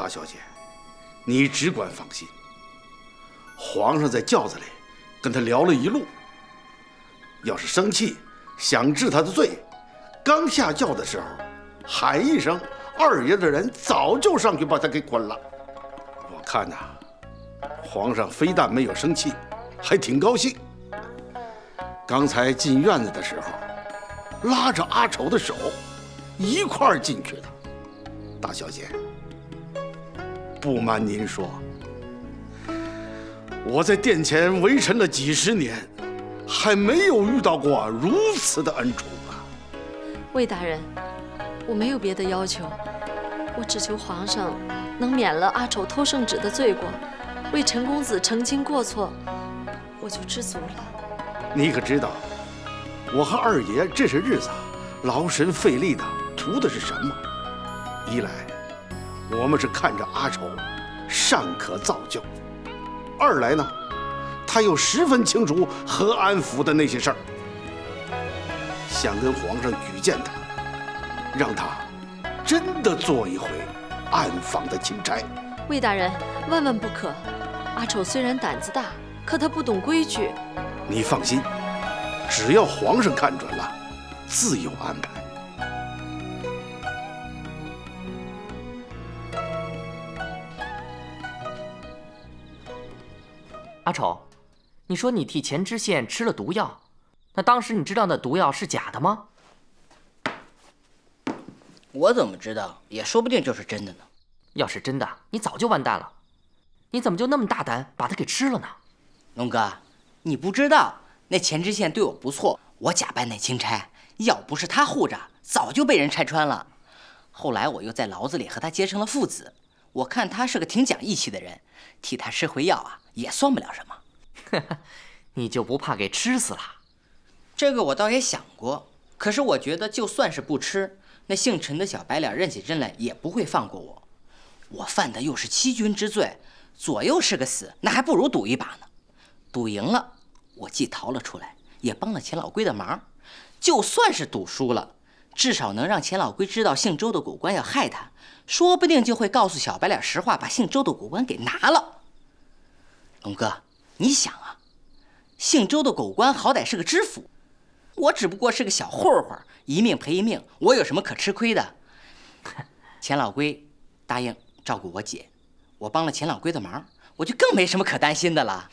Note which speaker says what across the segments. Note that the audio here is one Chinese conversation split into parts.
Speaker 1: 大小姐，你只管放心。皇上在轿子里跟他聊了一路，要是生气想治他的罪，刚下轿的时候喊一声“二爷”的人早就上去把他给捆了。我看呐，皇上非但没有生气，还挺高兴。刚才进院子的时候，拉着阿丑的手一块儿进去的。大小姐，不瞒您说，我在殿前为臣了几十年，还没有遇到过如此的恩宠啊！
Speaker 2: 魏大人，我没有别的要求，我只求皇上能免了阿丑偷圣旨的罪过，为陈公子澄清过错，我就知足了。
Speaker 1: 你可知道，我和二爷这些日子劳神费力的，图的是什么？一来，我们是看着阿丑尚可造就；二来呢，他又十分清楚和安府的那些事儿，想跟皇上举荐他，让他真的做一回暗访的钦差。
Speaker 2: 魏大人，万万不可！阿丑虽然胆子大，可他不懂规矩。
Speaker 1: 你放心，只要皇上看准了，自有安排。
Speaker 3: 阿丑，你说你替钱知县吃了毒药，那当时你知道那毒药是假的吗？
Speaker 4: 我怎么知道？也说不定就是真的呢。
Speaker 3: 要是真的，你早就完蛋了。你怎么就那么大胆把它给吃了呢？
Speaker 4: 龙哥，你不知道，那钱知县对我不错，我假扮那钦差，要不是他护着，早就被人拆穿了。后来我又在牢子里和他结成了父子，我看他是个挺讲义气的人，替他吃回药啊，也算不了什么。
Speaker 3: 你就不怕给吃死了？
Speaker 4: 这个我倒也想过，可是我觉得就算是不吃，那姓陈的小白脸认起真来也不会放过我。我犯的又是欺君之罪，左右是个死，那还不如赌一把呢。赌赢了，我既逃了出来，也帮了钱老龟的忙；就算是赌输了，至少能让钱老龟知道姓周的古官要害他，说不定就会告诉小白脸实话，把姓周的古官给拿了。龙哥，你想啊，姓周的狗官好歹是个知府，我只不过是个小混混，一命赔一命，我有什么可吃亏的？钱老龟答应照顾我姐，我帮了钱老龟的忙，我就更没什么可担心的了。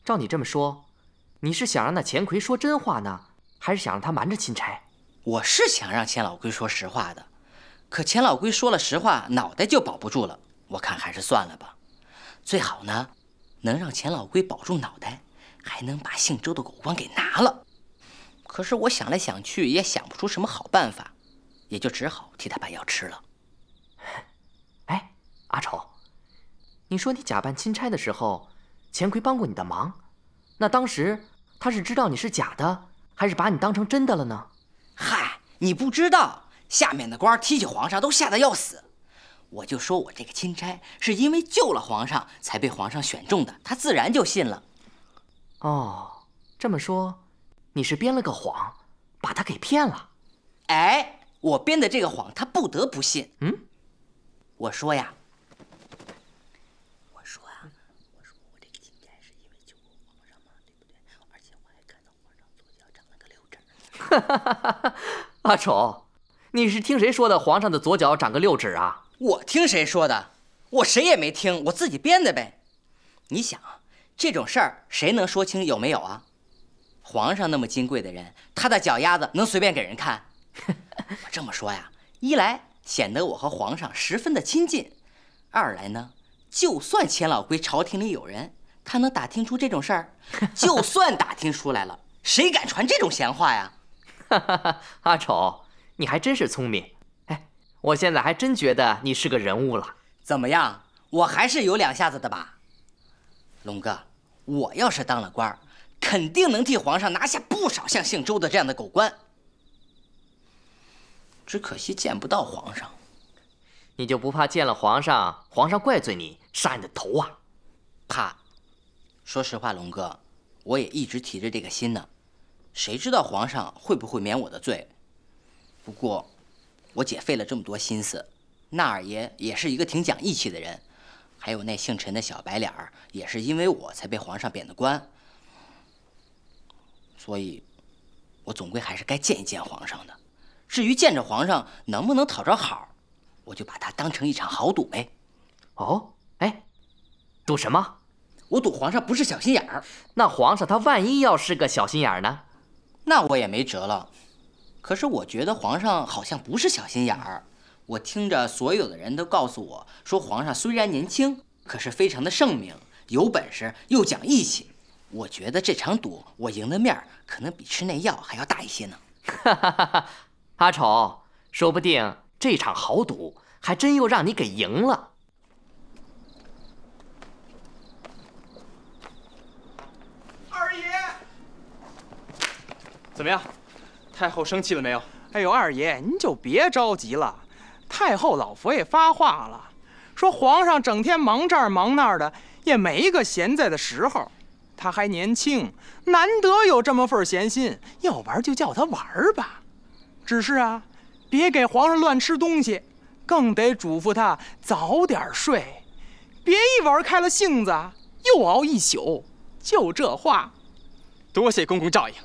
Speaker 3: 照你这么说，你是想让那钱奎说真话呢，还是想让他瞒着钦差？
Speaker 4: 我是想让钱老龟说实话的，可钱老龟说了实话，脑袋就保不住了。我看还是算了吧，最好呢，能让钱老龟保住脑袋，还能把姓周的狗官给拿了。可是我想来想去，也想不出什么好办法，也就只好替他把药吃了。
Speaker 3: 哎，阿丑，你说你假扮钦差的时候，钱奎帮过你的忙，那当时他是知道你是假的，还是把你当成真的了呢？
Speaker 4: 嗨，你不知道，下面的官提起皇上都吓得要死。我就说我这个钦差是因为救了皇上才被皇上选中的，他自然就信了。
Speaker 3: 哦，这么说，你是编了个谎，把他给骗了？
Speaker 4: 哎，我编的这个谎，他不得不信。我说呀，我说我这个钦差是因为救过皇上嘛，对不对？而且我还看到皇上左脚长了个六指。
Speaker 3: 阿丑，你是听谁说的皇上的左脚长个六指啊？
Speaker 4: 我听谁说的？我谁也没听，我自己编的呗。你想啊，这种事儿谁能说清有没有啊？皇上那么金贵的人，他的脚丫子能随便给人看？我这么说呀，一来显得我和皇上十分的亲近，二来呢，就算钱老龟朝廷里有人，他能打听出这种事儿，就算打听出来了，谁敢传这种闲话呀？
Speaker 3: 阿丑，你还真是聪明。哎，我现在还真觉得你是个人物了。
Speaker 4: 怎么样？我还是有两下子的吧？龙哥，我要是当了官，肯定能替皇上拿下不少像姓周的这样的狗官。只可惜见不到皇上。
Speaker 3: 你就不怕见了皇上，皇上怪罪你，杀你的头啊？
Speaker 4: 怕。说实话，龙哥，我也一直提着这个心呢。谁知道皇上会不会免我的罪？不过，我姐费了这么多心思，那二爷也是一个挺讲义气的人，还有那姓陈的小白脸儿，也是因为我才被皇上贬的官。所以，我总归还是该见一见皇上的。至于见着皇上能不能讨着好，我就把它当成一场豪赌呗。
Speaker 3: 哦，哎，赌什么？
Speaker 4: 我赌皇上不是小心眼儿。
Speaker 3: 那皇上他万一要是个小心眼儿呢？
Speaker 4: 那我也没辙了。可是我觉得皇上好像不是小心眼儿。我听着所有的人都告诉我说，皇上虽然年轻，可是非常的圣明，有本事又讲义气。我觉得这场赌我赢的面儿可能比吃那药还要大一些呢。
Speaker 3: 哈哈哈哈！阿丑，说不定这场豪赌还真又让你给赢了。
Speaker 5: 二爷，
Speaker 6: 怎么样？太后生气了没有？
Speaker 5: 哎呦，二爷您就别着急了。太后老佛爷发话了，说皇上整天忙这儿忙那儿的，也没个闲在的时候。他还年轻，难得有这么份闲心，要玩就叫他玩吧。只是啊，别给皇上乱吃东西，更得嘱咐他早点睡，别一玩开了性子又熬一宿。就这话。
Speaker 6: 多谢公公照应。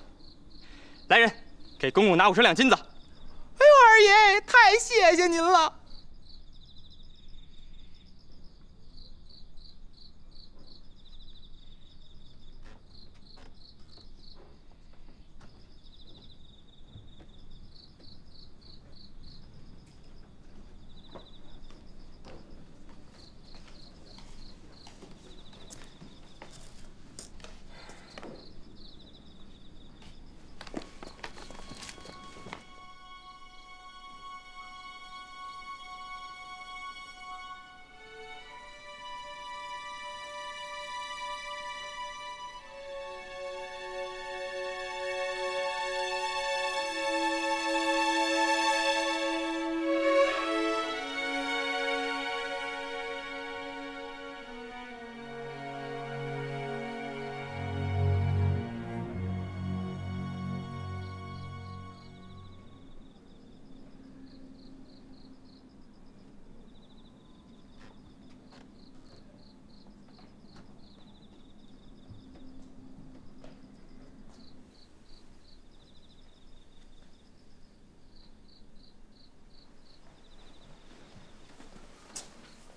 Speaker 6: 来人，给公公拿50两金子。
Speaker 5: 哎呦，二爷，太谢谢您了。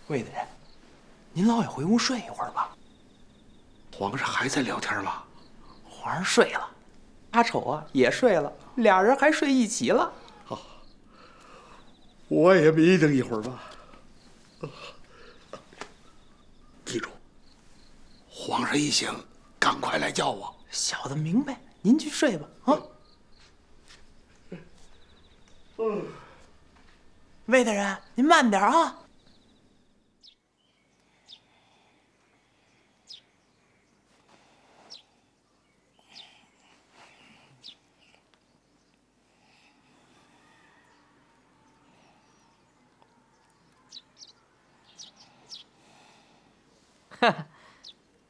Speaker 5: 魏大人，您老也回屋睡一会儿吧。
Speaker 1: 皇上还在聊天吗？
Speaker 5: 皇上睡了，阿丑啊也睡了，俩人还睡一起了。
Speaker 1: 好，我也眯瞪一会儿吧。记住，皇上一醒，赶快来叫我。
Speaker 5: 小的明白，您去睡吧。啊。魏大人，您慢点啊。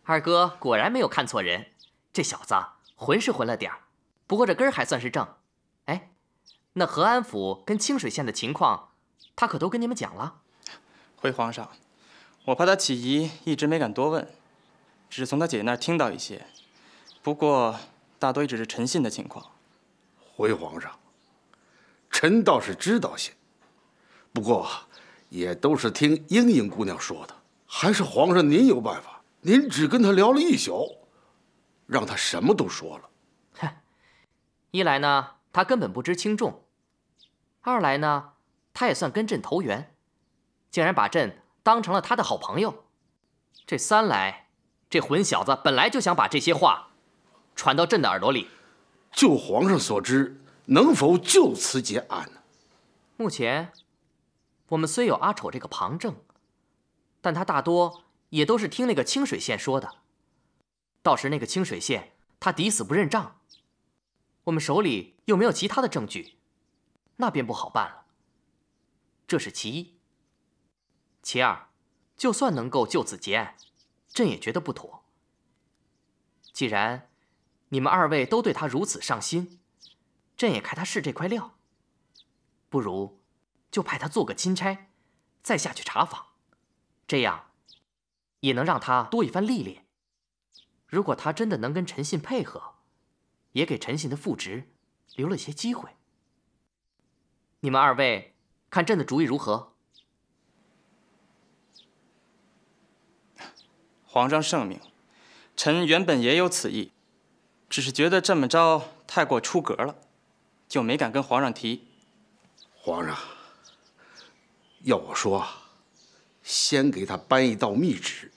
Speaker 3: 二哥果然没有看错人，这小子混是混了点儿，不过这根儿还算是正。哎，那和安府跟清水县的情况，他可都跟你们讲了？
Speaker 6: 回皇上，我怕他起疑，一直没敢多问，只是从他姐姐那儿听到一些，不过大多也只是陈信的情况。
Speaker 1: 回皇上，臣倒是知道些，不过也都是听英英姑娘说的。还是皇上您有办法，您只跟他聊了一宿，让他什么都说了。
Speaker 3: 哼，一来呢，他根本不知轻重；二来呢，他也算跟朕投缘，竟然把朕当成了他的好朋友。这三来，这混小子本来就想把这些话传到朕的耳朵里。
Speaker 1: 就皇上所知，能否就此结案呢？
Speaker 3: 目前，我们虽有阿丑这个旁证，但他大多也都是听那个清水县说的。到时那个清水县他抵死不认账，我们手里又没有其他的证据，那便不好办了。这是其一。其二，就算能够就此结案，朕也觉得不妥。既然你们二位都对他如此上心，朕也看他是这块料，不如就派他做个钦差，再下去查访，这样也能让他多一番历练。如果他真的能跟陈信配合，也给陈信的复职留了些机会。你们二位看朕的主意如何？
Speaker 6: 皇上圣明，臣原本也有此意，只是觉得这么着太过出格了，就没敢跟皇上提。
Speaker 1: 皇上，要我说，先给他颁一道密旨，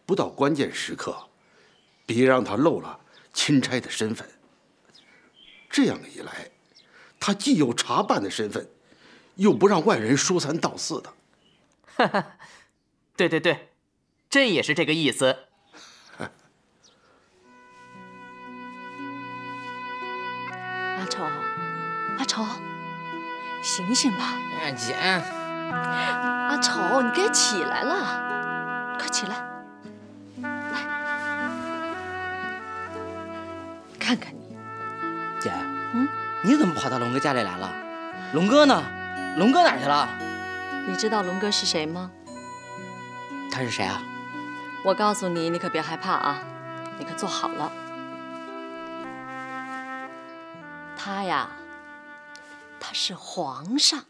Speaker 1: 不到关键时刻，别让他漏了钦差的身份。这样一来，他既有查办的身份，又不让外人说三道四的。
Speaker 3: 哈哈，对对对，朕也是这个意思。
Speaker 2: 阿丑，阿丑，醒醒吧！
Speaker 4: 姐，
Speaker 2: 阿丑，你该起来了，快起来，来，看看你。
Speaker 4: 姐，你怎么跑到龙哥家里来了？龙哥呢？龙哥哪儿去了？
Speaker 2: 你知道龙哥是谁吗？
Speaker 4: 他是谁啊？
Speaker 2: 我告诉你，你可别害怕啊，你可坐好了。他呀，他是皇上。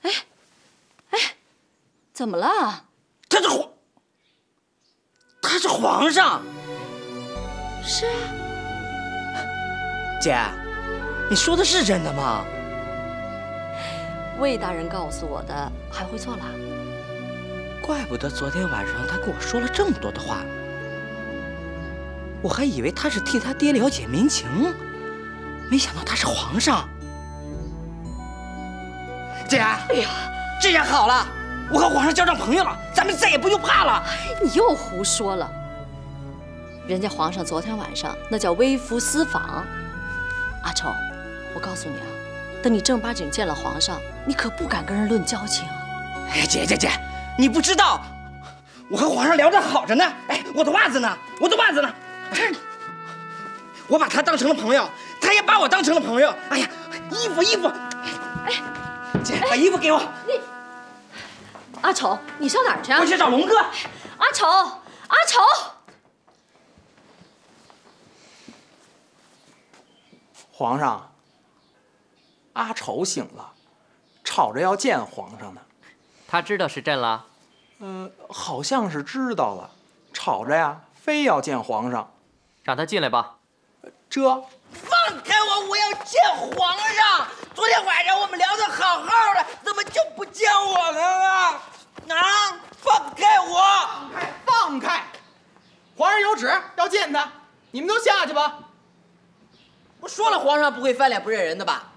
Speaker 2: 哎，怎么了？
Speaker 4: 他是皇上。
Speaker 2: 是啊。
Speaker 4: 姐，你说的是真的吗？
Speaker 2: 魏大人告诉我的，还会错了？
Speaker 4: 怪不得昨天晚上他跟我说了这么多的话，我还以为他是替他爹了解民情，没想到他是皇上。姐，哎呀，这下好了，我和皇上交上朋友了，咱们再也不用怕了。
Speaker 2: 你又胡说了，人家皇上昨天晚上那叫微服私访。阿丑，我告诉你啊，等你正儿八经见了皇上，你可不敢跟人论交情。
Speaker 4: 哎呀，姐，你不知道，我和皇上聊得好着呢。哎，我的袜子呢？这儿呢。我把他当成了朋友，他也把我当成了朋友。哎呀，衣服，哎，姐，把衣服给我。
Speaker 2: 你，阿丑，你上哪儿去啊？
Speaker 4: 我去找龙哥。
Speaker 2: 阿丑，阿丑。
Speaker 5: 皇上，阿丑醒了，吵着要见皇上呢。
Speaker 3: 他知道是朕了？
Speaker 5: 好像是知道了，吵着呀，非要见皇上。
Speaker 3: 让他进来吧。
Speaker 5: 这，
Speaker 4: 放开我！我要见皇上。昨天晚上我们聊得好好的，怎么就不见我来了？啊！放开我！
Speaker 5: 放开！皇上有旨要见他，你们都下去吧。
Speaker 4: 我说了，皇上不会翻脸不认人的吧？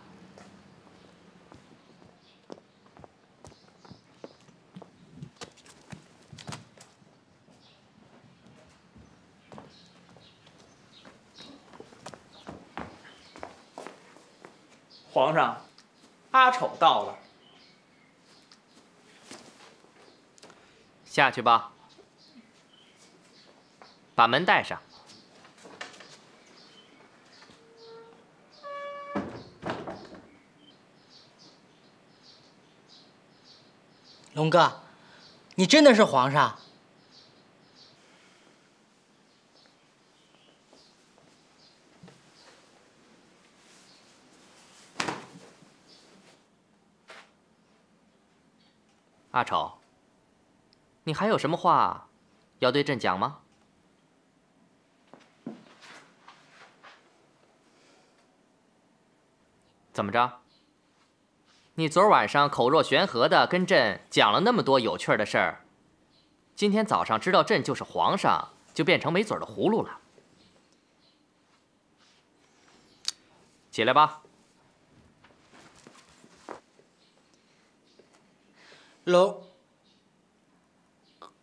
Speaker 5: 皇上，阿丑到了。
Speaker 3: 下去吧。把门带上。
Speaker 4: 龙哥，你真的是皇上？
Speaker 3: 阿丑，你还有什么话要对朕讲吗？怎么着？你昨儿晚上口若悬河的跟朕讲了那么多有趣的事儿，今天早上知道朕就是皇上，就变成没嘴的葫芦了。起来吧。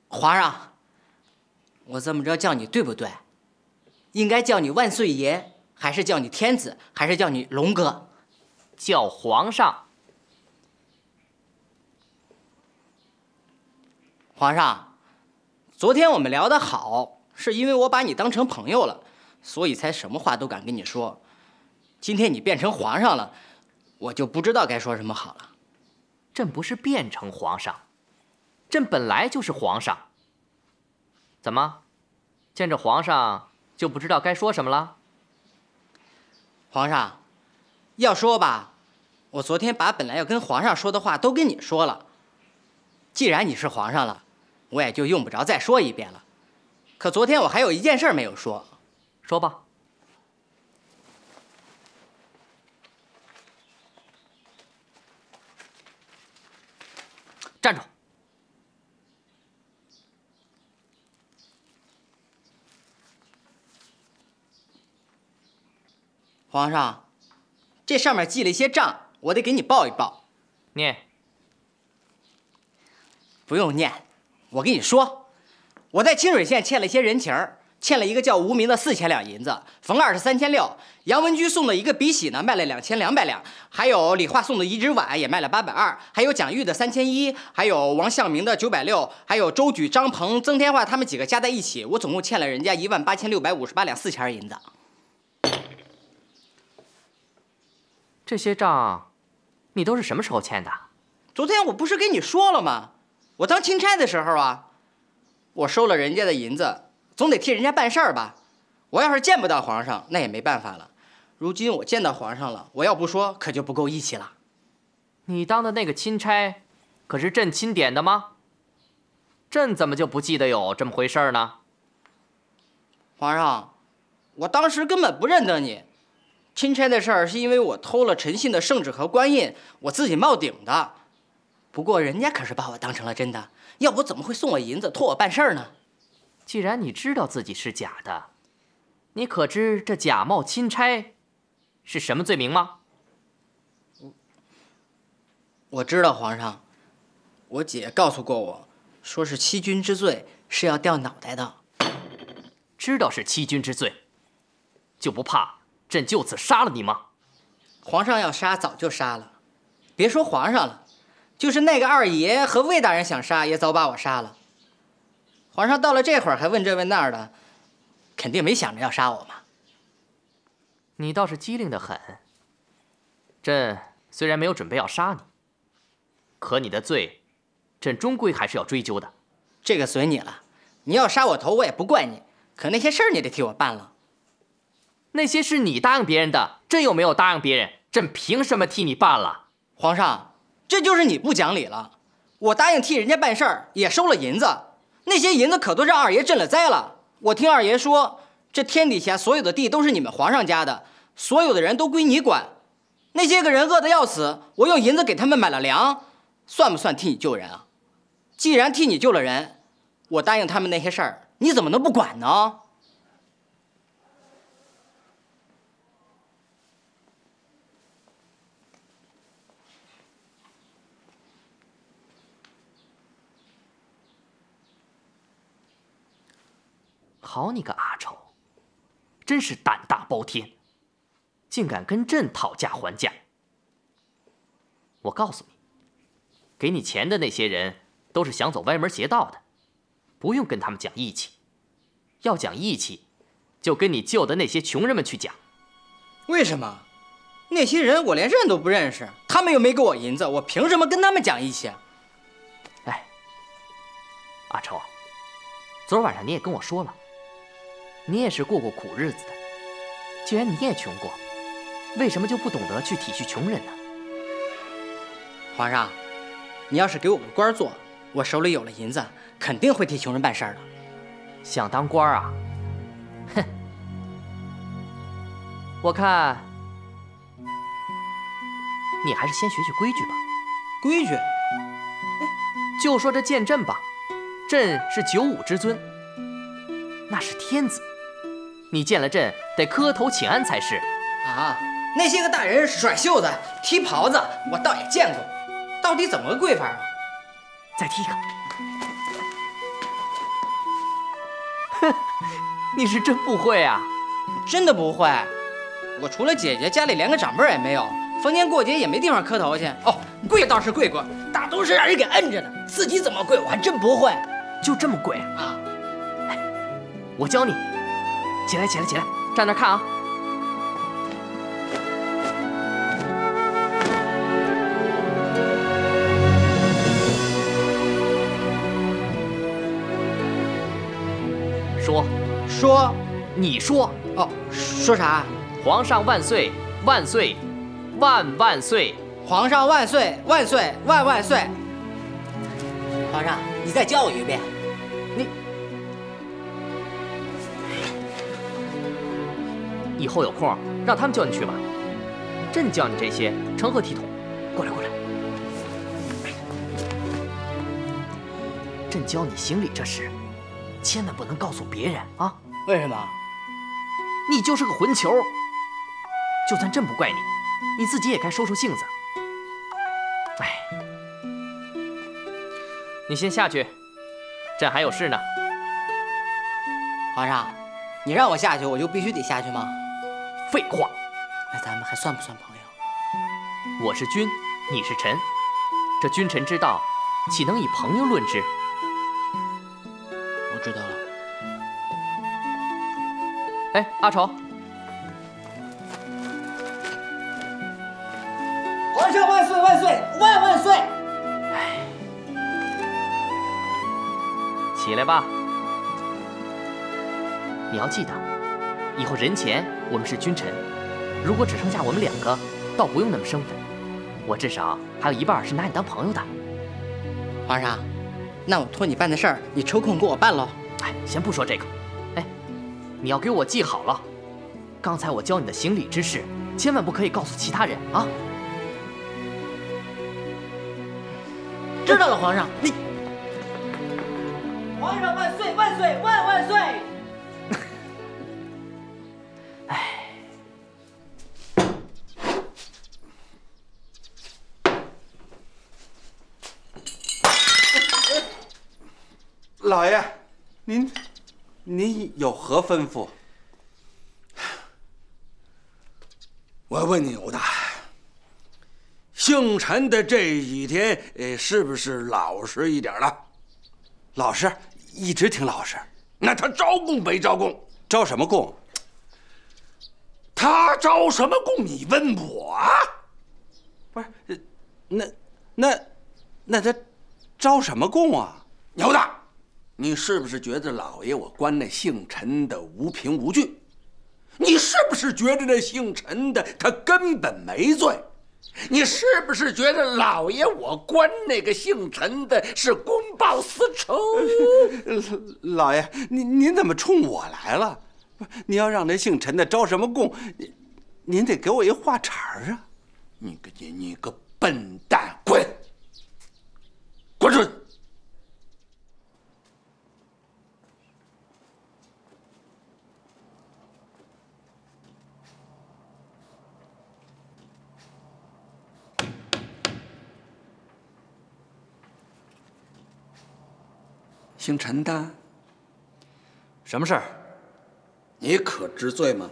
Speaker 4: 皇上，我这么着叫你对不对？应该叫你万岁爷，还是叫你天子，还是叫你龙哥？
Speaker 3: 叫皇上。
Speaker 4: 皇上，昨天我们聊得好，是因为我把你当成朋友了，所以才什么话都敢跟你说。今天你变成皇上了，我就不知道该说什么好了。
Speaker 3: 朕不是变成皇上，朕本来就是皇上。怎么，见着皇上就不知道该说什么了？
Speaker 4: 皇上，要说吧，我昨天把本来要跟皇上说的话都跟你说了。既然你是皇上了，我也就用不着再说一遍了。可昨天我还有一件事没有说。
Speaker 3: 说吧。站住！
Speaker 4: 皇上，这上面记了一些账，我得给你报一报。
Speaker 3: 念。
Speaker 4: 不用念，我跟你说，我在清水县欠了一些人情儿，欠了一个叫无名的4000两银子，冯二是3600，杨文居送的一个笔洗呢卖了2200两，还有李化送的一只碗也卖了820，还有蒋玉的3100，还有王向明的960，还有周举、张鹏、曾天化他们几个加在一起，我总共欠了人家18658两4钱银子。
Speaker 3: 这些账，你都是什么时候欠的？
Speaker 4: 昨天我不是跟你说了吗？我当钦差的时候啊，我收了人家的银子，总得替人家办事儿吧。我要是见不到皇上，那也没办法了。如今我见到皇上了，我要不说可就不够义气了。
Speaker 3: 你当的那个钦差，可是朕钦点的吗？朕怎么就不记得有这么回事呢？
Speaker 4: 皇上，我当时根本不认得你。钦差的事儿是因为我偷了陈信的圣旨和官印，我自己冒顶的。不过人家可是把我当成了真的，要不怎么会送我银子托我办事儿呢？
Speaker 3: 既然你知道自己是假的，你可知这假冒钦差是什么罪名吗？
Speaker 4: 我知道，皇上，我姐告诉过我，说是欺君之罪，是要掉脑袋的。
Speaker 3: 知道是欺君之罪，就不怕朕就此杀了你吗？
Speaker 4: 皇上要杀早就杀了，别说皇上了，就是那个二爷和魏大人想杀，也早把我杀了。皇上到了这会儿还问这问那儿的，肯定没想着要杀我嘛。
Speaker 3: 你倒是机灵得很。朕虽然没有准备要杀你，可你的罪，朕终归还是要追究的。
Speaker 4: 这个随你了，你要杀我头我也不怪你，可那些事儿你得替我办了。
Speaker 3: 那些是你答应别人的，朕又没有答应别人，朕凭什么替你办了？
Speaker 4: 皇上，这就是你不讲理了。我答应替人家办事儿，也收了银子，那些银子可都让二爷赈了灾了。我听二爷说，这天底下所有的地都是你们皇上家的，所有的人都归你管。那些个人饿得要死，我用银子给他们买了粮，算不算替你救人啊？既然替你救了人，我答应他们那些事儿，你怎么能不管呢？
Speaker 3: 好你个阿丑，真是胆大包天，竟敢跟朕讨价还价。我告诉你，给你钱的那些人都是想走歪门邪道的，不用跟他们讲义气。要讲义气，就跟你救的那些穷人们去讲。
Speaker 4: 为什么？那些人我连认都不认识，他们又没给我银子，我凭什么跟他们讲义气啊？
Speaker 3: 哎，阿丑，昨晚上你也跟我说了，你也是过过苦日子的。既然你也穷过，为什么就不懂得去体恤穷人呢？
Speaker 4: 皇上，你要是给我个官做，我手里有了银子，肯定会替穷人办事的。
Speaker 3: 想当官啊？哼！我看你还是先学学规矩吧。
Speaker 4: 规矩？
Speaker 3: 就说这见朕吧，朕是95之尊，那是天子，你见了朕得磕头请安才是。
Speaker 4: 啊，那些个大人甩袖子、踢袍子，我倒也见过，到底怎么个跪法啊？
Speaker 3: 再踢一个。哼，你是真不会啊？
Speaker 4: 真的不会，我除了姐姐，家里连个长辈也没有，逢年过节也没地方磕头去。哦，跪倒是跪过，大都是让人给摁着的，自己怎么跪我还真不会。
Speaker 3: 就这么跪
Speaker 4: 啊？
Speaker 3: 哎，我教你，起来，起来，起来，站那看啊。
Speaker 4: 说，
Speaker 3: 你说
Speaker 4: 哦，说啥？
Speaker 3: 皇上万岁，万岁，万万岁！
Speaker 4: 皇上万岁，万岁，万万岁！皇上，你再叫我一遍。
Speaker 3: 以后有空让他们叫你去吧。朕叫你这些成何体统？过来，过来。朕教你行礼这事，千万不能告诉别人啊！
Speaker 4: 为什么？
Speaker 3: 你就是个混球。就算朕不怪你，你自己也该收收性子。哎，你先下去，朕还有事呢。
Speaker 4: 皇上，你让我下去，我就必须得下去吗？
Speaker 3: 废话，
Speaker 4: 那咱们还算不算朋友？
Speaker 3: 我是君，你是臣，这君臣之道，岂能以朋友论之？
Speaker 4: 我知道了。
Speaker 3: 哎，阿丑，
Speaker 4: 皇上万岁万岁万万岁！
Speaker 3: 哎，起来吧。你要记得，以后人前我们是君臣，如果只剩下我们两个，倒不用那么生分。我至少还有一半是拿你当朋友的。
Speaker 4: 皇上，那我托你办的事儿，你抽空给我办喽。
Speaker 3: 哎，先不说这个，哎，你要给我记好了，刚才我教你的行礼之事，千万不可以告诉其他人啊。
Speaker 4: 知道了，皇上。你，皇上万岁万岁万万岁！
Speaker 7: 老爷，您有何吩咐？
Speaker 1: 我问你，武大，姓陈的这几天，是不是老实一点了？
Speaker 7: 老实，一直挺老实。
Speaker 1: 那他招供没招供？
Speaker 7: 招什么供？
Speaker 1: 他招什么供？你问我啊？
Speaker 7: 不是，那他招什么供啊？
Speaker 1: 牛大，你是不是觉得老爷我关那姓陈的无凭无据？你是不是觉得那姓陈的他根本没罪？你是不是觉得老爷我关那个姓陈的是公报私仇？
Speaker 7: 老爷，您怎么冲我来了？您要让那姓陈的招什么供，您得给我一话茬儿啊！
Speaker 1: 你个笨蛋，滚！滚出去！
Speaker 7: 姓陈的，
Speaker 8: 什么事儿？
Speaker 1: 你可知罪吗？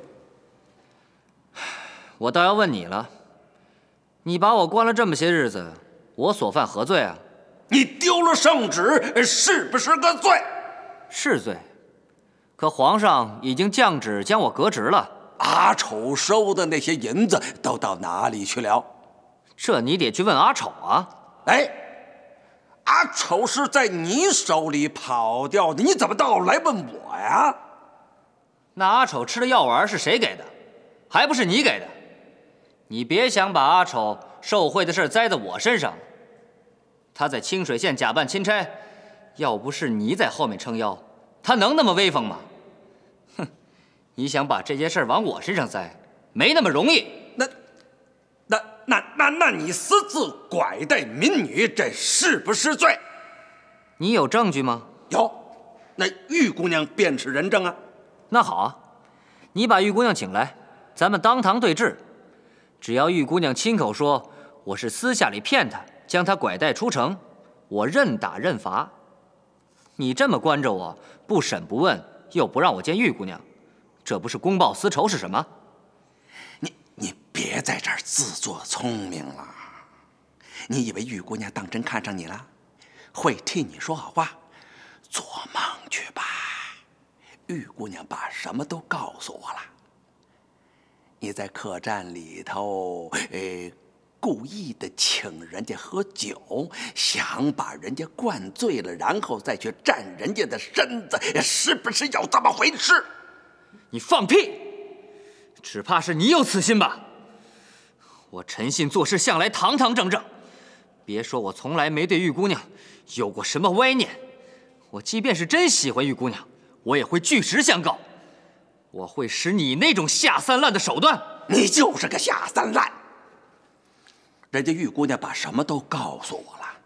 Speaker 8: 我倒要问你了，你把我关了这么些日子，我所犯何罪啊？
Speaker 1: 你丢了圣旨，是不是个罪？
Speaker 8: 是罪，可皇上已经降旨将我革职了。
Speaker 1: 阿丑收的那些银子都到哪里去了？
Speaker 8: 这你得去问阿丑啊。
Speaker 1: 哎，阿丑是在你手里跑掉的，你怎么倒来问我呀？
Speaker 8: 那阿丑吃的药丸是谁给的？还不是你给的？你别想把阿丑受贿的事栽在我身上。他在清水县假扮钦差，要不是你在后面撑腰，他能那么威风吗？哼，你想把这件事往我身上栽，没那么容易。
Speaker 1: 那你私自拐带民女，这是不是罪？
Speaker 8: 你有证据吗？
Speaker 1: 有，那玉姑娘便是人证啊。
Speaker 8: 那好啊，你把玉姑娘请来，咱们当堂对质。只要玉姑娘亲口说我是私下里骗她，将她拐带出城，我认打认罚。你这么关着我，不审不问，又不让我见玉姑娘，这不是公报私仇是什么？
Speaker 1: 你别在这儿自作聪明了。你以为玉姑娘当真看上你了，会替你说好话？做梦去吧！玉姑娘把什么都告诉我了。你在客栈里头，
Speaker 7: 故意的请人家喝酒，想把人家灌醉了，然后再去占人家的身子，是不是有这么回事？
Speaker 8: 你放屁！只怕是你有此心吧？我陈信做事向来堂堂正正，别说我从来没对玉姑娘有过什么歪念，我即便是真喜欢玉姑娘，我也会据实相告。我会使你那种下三滥的手段。
Speaker 7: 你就是个下三滥！人家玉姑娘把什么都告诉我了。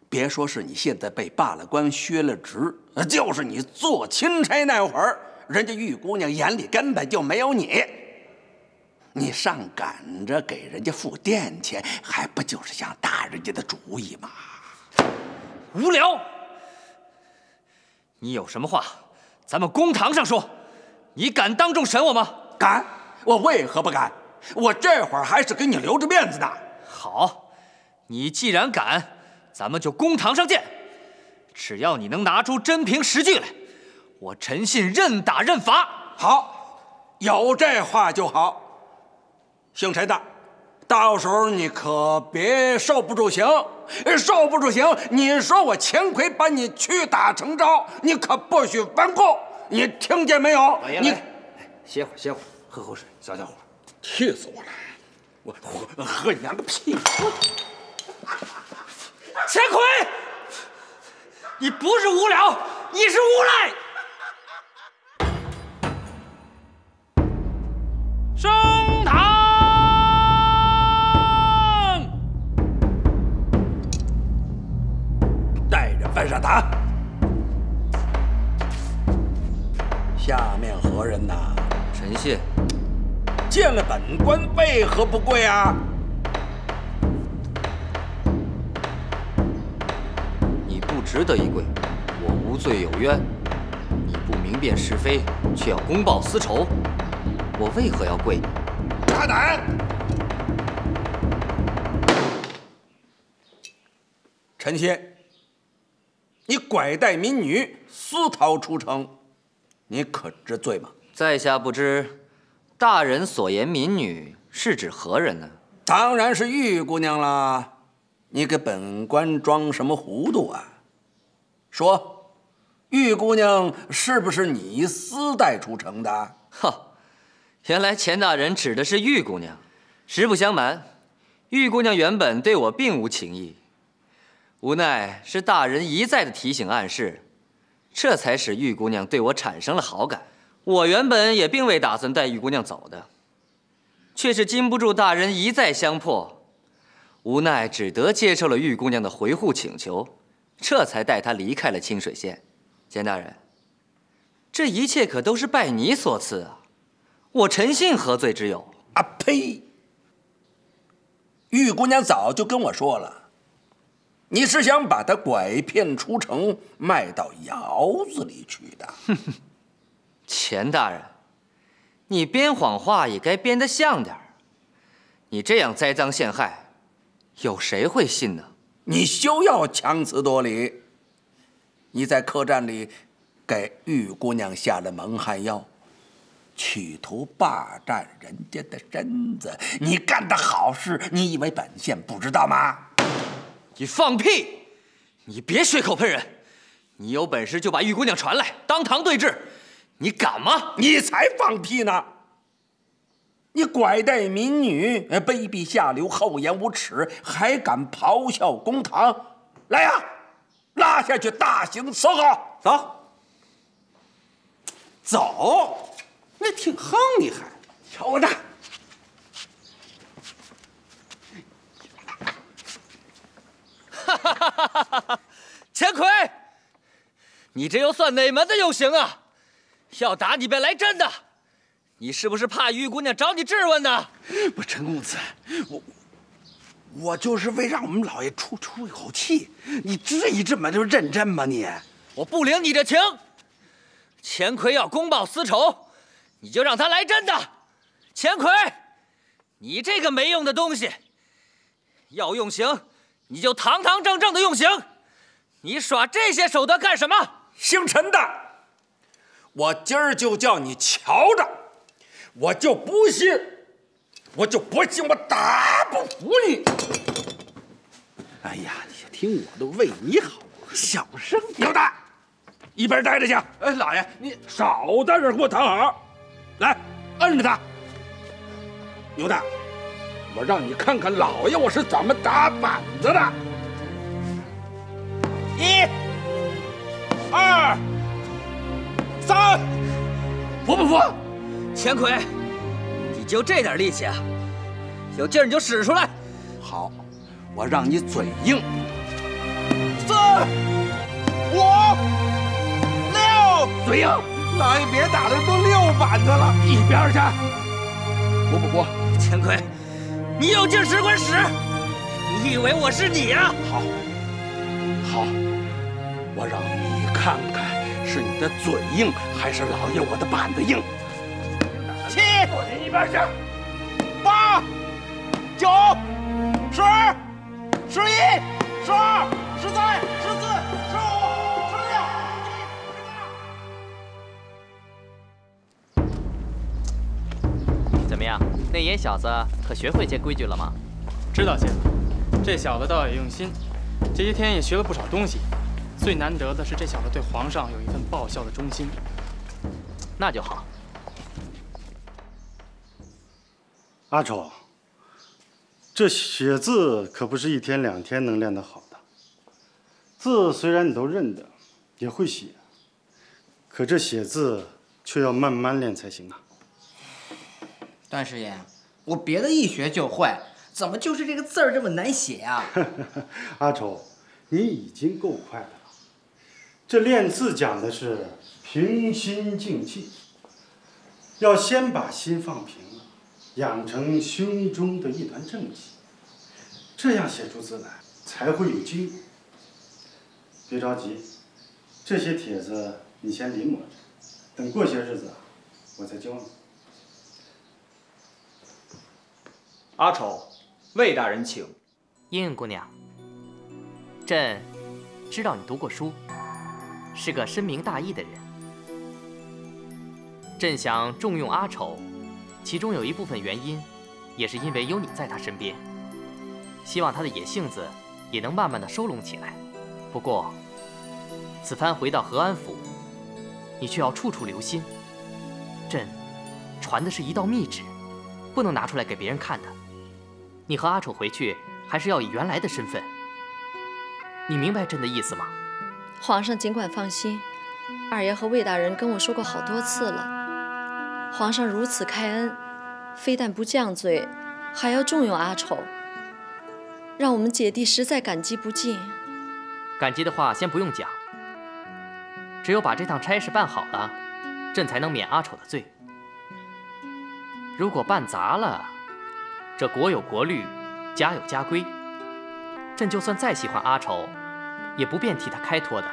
Speaker 7: 别说是你现在被罢了官、削了职，就是你做钦差那会儿，人家玉姑娘眼里根本就没有你。你上赶着给人家付店钱，还不就是想打人家的主意吗？
Speaker 8: 无聊！你有什么话，咱们公堂上说。你敢当众审我吗？
Speaker 7: 敢！我为何不敢？我这会儿还是给你留着面子呢。
Speaker 8: 好，你既然敢，咱们就公堂上见。只要你能拿出真凭实据来，我陈信任打任罚。
Speaker 7: 好，有这话就好。姓陈的，到时候你可别受不住刑，受不住刑，你说我钱奎把你屈打成招，你可不许反供，你听见没有？
Speaker 1: 老爷，
Speaker 7: 你
Speaker 1: 歇会儿，歇会儿，喝口水，消消火。气死我了！我喝你娘个屁！
Speaker 8: 钱奎，你不是无聊，你是无赖！升堂！
Speaker 7: 带人翻上堂。下面何人呐？
Speaker 8: 陈信，
Speaker 7: 见了本官为何不跪啊？
Speaker 8: 你不值得一跪，我无罪有冤。你不明辨是非，却要公报私仇，我为何要跪你？
Speaker 7: 大胆！陈信，你拐带民女，私逃出城，你可知罪吗？
Speaker 8: 在下不知，大人所言民女是指何人呢？
Speaker 7: 当然是玉姑娘啦！你给本官装什么糊涂啊？说，玉姑娘是不是你私带出城的？
Speaker 8: 哈，原来钱大人指的是玉姑娘。实不相瞒，玉姑娘原本对我并无情意，无奈是大人一再的提醒暗示，这才使玉姑娘对我产生了好感。我原本也并未打算带玉姑娘走的，却是禁不住大人一再相迫，无奈只得接受了玉姑娘的回护请求，这才带她离开了清水县。钱大人，这一切可都是拜你所赐啊！我陈信何罪之有？
Speaker 7: 啊呸！玉姑娘早就跟我说了，你是想把她拐骗出城，卖到窑子里去的。
Speaker 8: 钱大人，你编谎话也该编得像点儿。你这样栽赃陷害，有谁会信呢？
Speaker 7: 你休要强词夺理。你在客栈里给玉姑娘下了蒙汗药，企图霸占人家的身子，你干的好事，你以为本县不知道吗？
Speaker 8: 你放屁！你别血口喷人！你有本事就把玉姑娘传来，当堂对质，你敢吗？
Speaker 7: 你才放屁呢！你拐带民女，卑鄙下流，厚颜无耻，还敢咆哮公堂！来呀，拉下去大刑伺候！走，走！你挺横，你还瞧我这！
Speaker 8: 哈哈哈哈哈！钱奎，你这又算哪门子有刑啊？要打你便来真的！你是不是怕玉姑娘找你质问呢？
Speaker 1: 不，陈公子，我就是为让我们老爷出一口气。你至于这么就认真吗你？
Speaker 8: 我不领你这情。钱奎要公报私仇，你就让他来真的。钱奎，你这个没用的东西，要用刑你就堂堂正正的用刑。你耍这些手段干什么？
Speaker 7: 姓陈的，我今儿就叫你瞧着，我就不信我就不信我打不服你！
Speaker 1: 哎呀，你听我的，为你好，小声点。
Speaker 7: 牛大，一边待着去。
Speaker 1: 哎，老爷，你
Speaker 7: 少在这儿给我躺好，来，摁着他。牛大，我让你看看老爷我是怎么打板子的。1、2、3，服不服？
Speaker 8: 钱奎，你就这点力气啊？有劲儿你就使出来。
Speaker 7: 好，我让你嘴硬。
Speaker 1: 4、5、6，
Speaker 7: 嘴硬。
Speaker 1: 老爷别打了，都6板子了，
Speaker 7: 一边去。服不服？
Speaker 8: 钱奎，你有劲儿只管使，你以为我是你呀？
Speaker 7: 好，好，我让你看看是你的嘴硬，还是老爷我的板子硬。
Speaker 1: 7，
Speaker 7: 你一边去。
Speaker 1: 8、9、10、11、12、13、14、15、16、
Speaker 3: 怎么样？那野小子可学会些规矩了吗？
Speaker 6: 知道些了，这小子倒也用心，这些天也学了不少东西。最难得的是这小子对皇上有一份报效的忠心。
Speaker 3: 那就好。
Speaker 9: 阿丑，这写字可不是1天2天能练得好的。字虽然你都认得，也会写，可这写字却要慢慢练才行啊。
Speaker 4: 段师爷，我别的一学就会，怎么就是这个字儿这么难写呀？
Speaker 9: 阿丑，你已经够快的了。这练字讲的是平心静气，要先把心放平了，养成胸中的一团正气，这样写出字来才会有筋。别着急，这些帖子你先临摹着，等过些日子我再教你。
Speaker 10: 阿丑，魏大人请。
Speaker 3: 英英姑娘，朕知道你读过书，是个深明大义的人。朕想重用阿丑，其中有一部分原因，也是因为有你在他身边。希望他的野性子也能慢慢的收拢起来。不过，此番回到和安府，你却要处处留心。朕传的是一道密旨，不能拿出来给别人看的。你和阿丑回去，还是要以原来的身份。你明白朕的意思吗？
Speaker 2: 皇上尽管放心，二爷和魏大人跟我说过好多次了。皇上如此开恩，非但不犟嘴，还要重用阿丑，让我们姐弟实在感激不尽。
Speaker 3: 感激的话先不用讲，只有把这趟差事办好了，朕才能免阿丑的罪。如果办砸了，这国有国律，家有家规，朕就算再喜欢阿丑，也不便替他开脱的。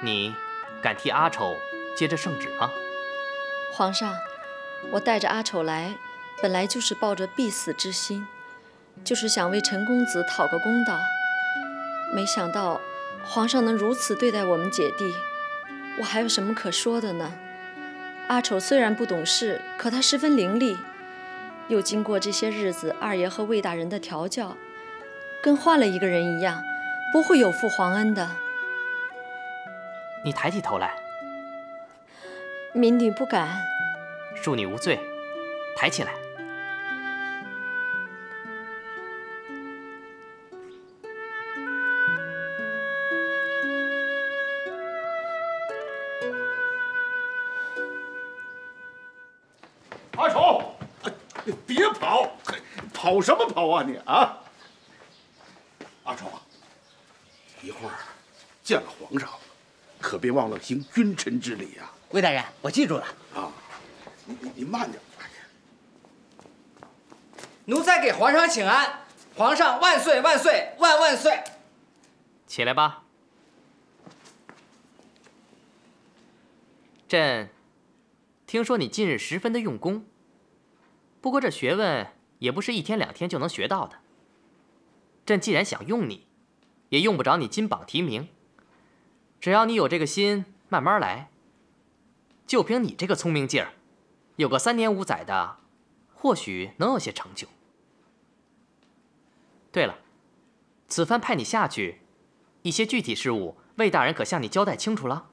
Speaker 3: 你敢替阿丑接这圣旨吗？
Speaker 2: 皇上，我带着阿丑来，本来就是抱着必死之心，就是想为陈公子讨个公道。没想到皇上能如此对待我们姐弟，我还有什么可说的呢？阿丑虽然不懂事，可他十分伶俐，又经过这些日子二爷和魏大人的调教，跟换了一个人一样，不会有负皇恩的。
Speaker 3: 你抬起头来。
Speaker 2: 民女不敢。
Speaker 3: 恕你无罪，抬起来。
Speaker 1: 阿丑，别跑，跑什么跑啊你啊！阿丑，一会儿见了皇上，可别忘了行君臣之礼啊！
Speaker 4: 魏大人，我记住了。
Speaker 1: 啊，你慢点。
Speaker 4: 奴才给皇上请安，皇上万岁万岁万万岁！
Speaker 3: 起来吧。朕听说你近日十分的用功，不过这学问也不是1天2天就能学到的。朕既然想用你，也用不着你金榜题名，只要你有这个心，慢慢来。就凭你这个聪明劲儿，有个3年5载的，或许能有些成就。对了，此番派你下去，一些具体事务，魏大人可向你交代清楚了？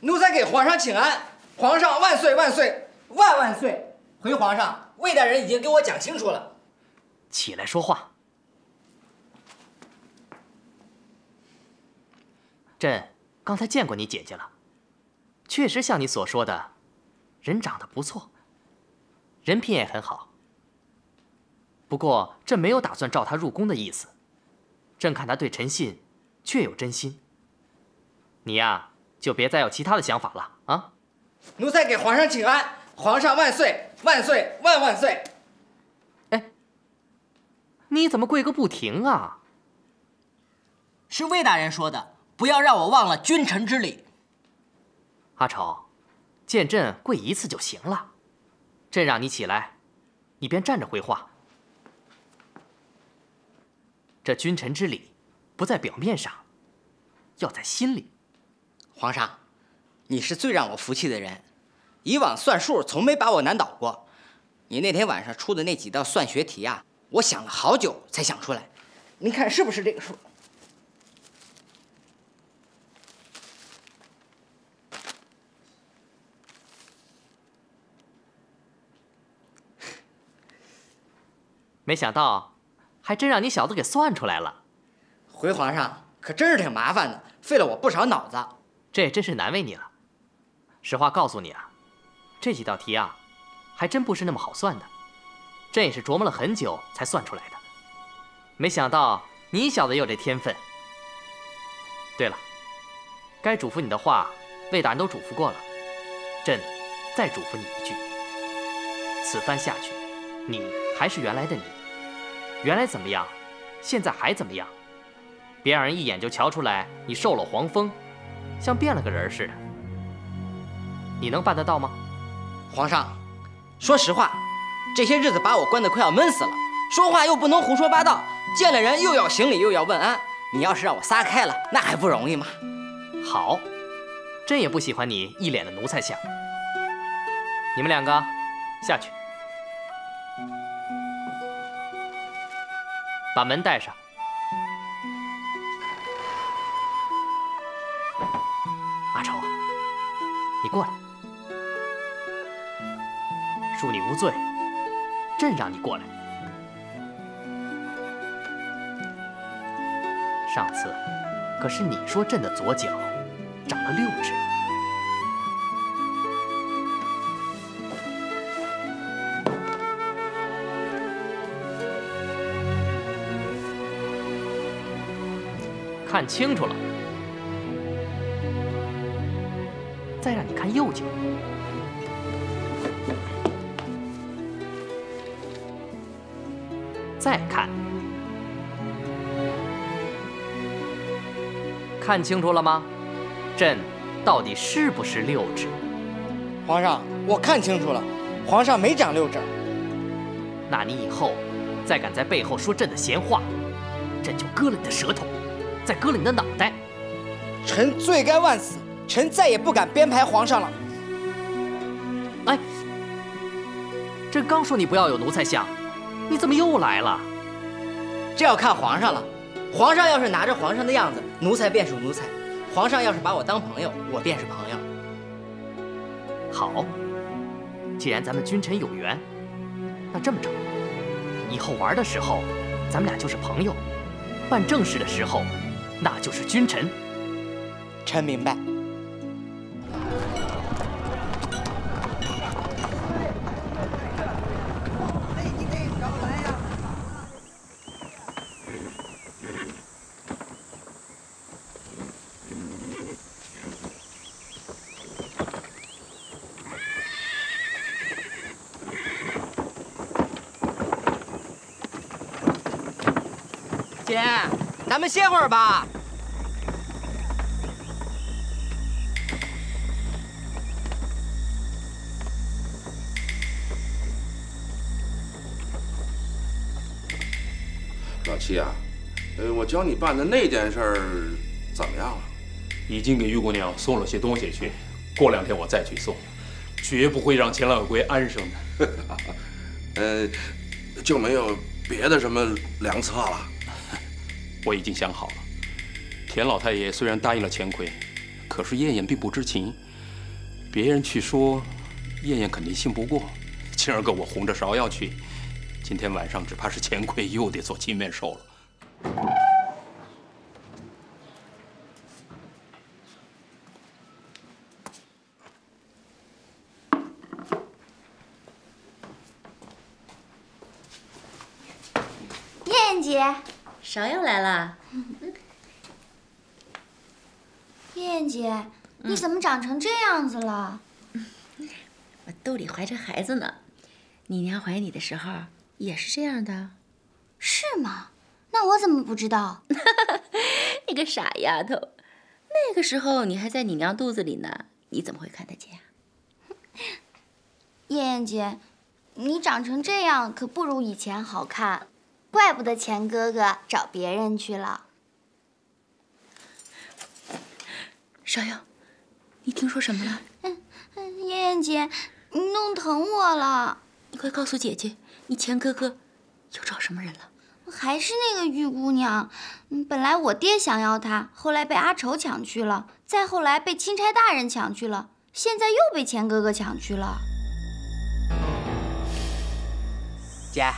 Speaker 4: 奴才给皇上请安，皇上万岁万岁万万岁！回皇上，魏大人已经给我讲清楚了。
Speaker 3: 起来说话。朕刚才见过你姐姐了，确实像你所说的，人长得不错，人品也很好。不过朕没有打算召她入宫的意思，朕看她对陈信确有真心。你呀，就别再有其他的想法了啊！
Speaker 4: 奴才给皇上请安，皇上万岁万岁万万岁！
Speaker 3: 哎，你怎么跪个不停啊？
Speaker 4: 是魏大人说的，不要让我忘了君臣之礼。
Speaker 3: 阿丑，见朕跪一次就行了，朕让你起来，你便站着回话。这君臣之礼，不在表面上，要在心里。
Speaker 4: 皇上，你是最让我服气的人，以往算数从没把我难倒过。你那天晚上出的那几道算学题啊，我想了好久才想出来。您看是不是这个数？
Speaker 3: 没想到，还真让你小子给算出来了。
Speaker 4: 回皇上，可真是挺麻烦的，费了我不少脑子。
Speaker 3: 这也真是难为你了。实话告诉你啊，这几道题啊，还真不是那么好算的。朕也是琢磨了很久才算出来的。没想到你小子也有这天分。对了，该嘱咐你的话，魏大人都嘱咐过了。朕再嘱咐你一句：此番下去，你还是原来的你，原来怎么样，现在还怎么样。别让人一眼就瞧出来你受了皇封，像变了个人似的。你能办得到吗？
Speaker 4: 皇上，说实话，这些日子把我关得快要闷死了，说话又不能胡说八道，见了人又要行礼又要问安。你要是让我撒开了，那还不容易吗？
Speaker 3: 好，朕也不喜欢你一脸的奴才相。你们两个下去，把门带上。阿丑，你过来。恕你无罪，朕让你过来。上次可是你说朕的左脚长了6指。看清楚了，再让你看右脚。再看，看清楚了吗？朕到底是不是6指？
Speaker 4: 皇上，我看清楚了，皇上没长6指。
Speaker 3: 那你以后再敢在背后说朕的闲话，朕就割了你的舌头，再割了你的脑袋。
Speaker 4: 臣罪该万死，臣再也不敢编排皇上了。
Speaker 3: 哎，朕刚说你不要有奴才相，你怎么又来了？
Speaker 4: 这要看皇上了。皇上要是拿着皇上的样子，奴才便属奴才；皇上要是把我当朋友，我便是朋友。
Speaker 3: 好，既然咱们君臣有缘，那这么着，以后玩的时候，咱们俩就是朋友；办正事的时候，那就是君臣。
Speaker 4: 臣明白。姐，咱们歇会儿吧。
Speaker 11: 老七啊，我教你办的那件事儿怎么样了？
Speaker 10: 已经给玉姑娘送了些东西去，过2天我再去送，绝不会让钱老鬼安生的。
Speaker 11: 就没有别的什么良策了？
Speaker 12: 我已经想好了。田老太爷虽然答应了钱奎，可是燕燕并不知情。别人去说，燕燕肯定信不过。今儿个我红着芍药去，今天晚上只怕是钱奎又得做青面兽了。
Speaker 13: 燕姐，
Speaker 14: 芍药来了。
Speaker 13: 燕姐，你怎么长成这样子了？
Speaker 14: 我肚里怀着孩子呢，你娘怀你的时候也是这样的。
Speaker 13: 是吗？那我怎么不知道？
Speaker 14: 你个傻丫头，那个时候你还在你娘肚子里呢，你怎么会看得见？
Speaker 13: 燕姐，你长成这样可不如以前好看，怪不得钱哥哥找别人去了。
Speaker 14: 芍药，你听说什么了？
Speaker 13: 燕姐，你弄疼我了。
Speaker 14: 你快告诉姐姐，你钱哥哥又找什么人了？
Speaker 13: 还是那个玉姑娘。本来我爹想要她，后来被阿丑抢去了，再后来被钦差大人抢去了，现在又被钱哥哥抢去了。
Speaker 4: 姐，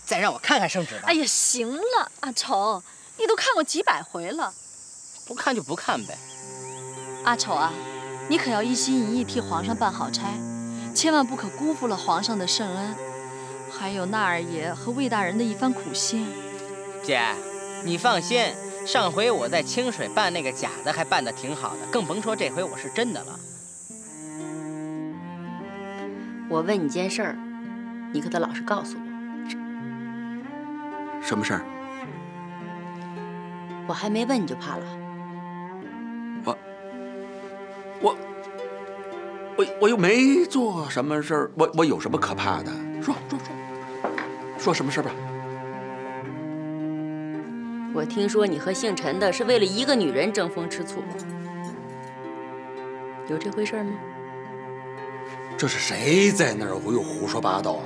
Speaker 4: 再让我看看圣旨吧。
Speaker 2: 哎呀，行了，阿丑，你都看过几百回了，
Speaker 4: 不看就不看呗。
Speaker 2: 阿丑啊，你可要一心一意替皇上办好差，千万不可辜负了皇上的圣恩，还有那二爷和魏大人的一番苦心。
Speaker 4: 姐，你放心，上回我在清水办那个假的还办得挺好的，更甭说这回我是真的了。
Speaker 14: 我问你件事儿，你可得老实告诉我。
Speaker 7: 什么事儿？
Speaker 14: 我还没问你就怕了？
Speaker 7: 我又没做什么事儿，我有什么可怕的？说什么事儿吧？
Speaker 14: 我听说你和姓陈的是为了一个女人争风吃醋，有这回事吗？
Speaker 7: 这是谁在那儿又胡说八道啊？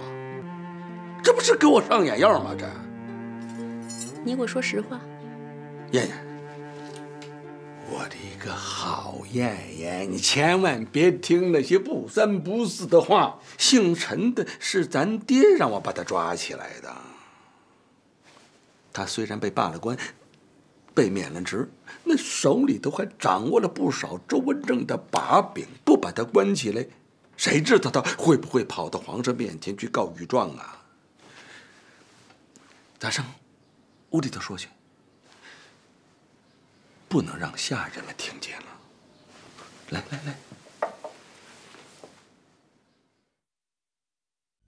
Speaker 7: 这不是给我上眼药吗？这，
Speaker 14: 你给我说实话。
Speaker 7: 燕燕，我的一个好燕燕，你千万别听那些不三不四的话。姓陈的是咱爹让我把他抓起来的。他虽然被罢了官，被免了职，那手里头还掌握了不少周文正的把柄。不把他关起来，谁知道他会不会跑到皇上面前去告御状啊？大圣，屋里头说去，不能让下人们听见了。来来来。